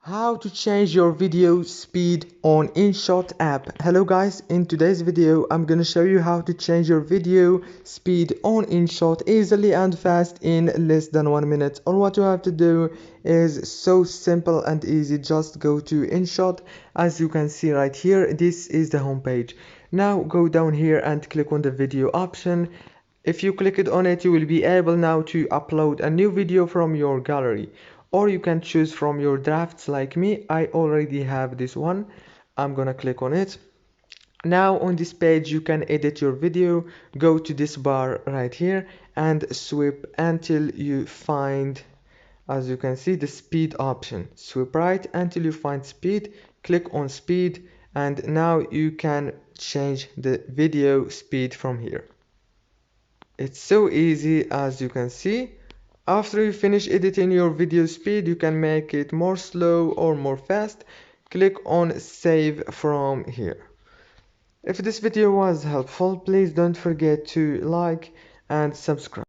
How to change your video speed on InShot app. Hello guys, in today's video I'm gonna show you how to change your video speed on InShot easily and fast in less than 1 minute. All what you have to do is so simple and easy. Just go to InShot. As you can see right here, this is the home page. Now go down here and click on the video option. If you click it on it, you will be able now to upload a new video from your gallery, or you can choose from your drafts like me. I already have this one. I'm gonna click on it. Now on this page you can edit your video. Go to this bar right here and swipe until you find, as you can see, the speed option. Swipe right until you find speed, click on speed, and now you can change the video speed from here. It's so easy, as you can see. After you finish editing your video speed, you can make it more slow or more fast. Click on save from here. If this video was helpful, please don't forget to like and subscribe.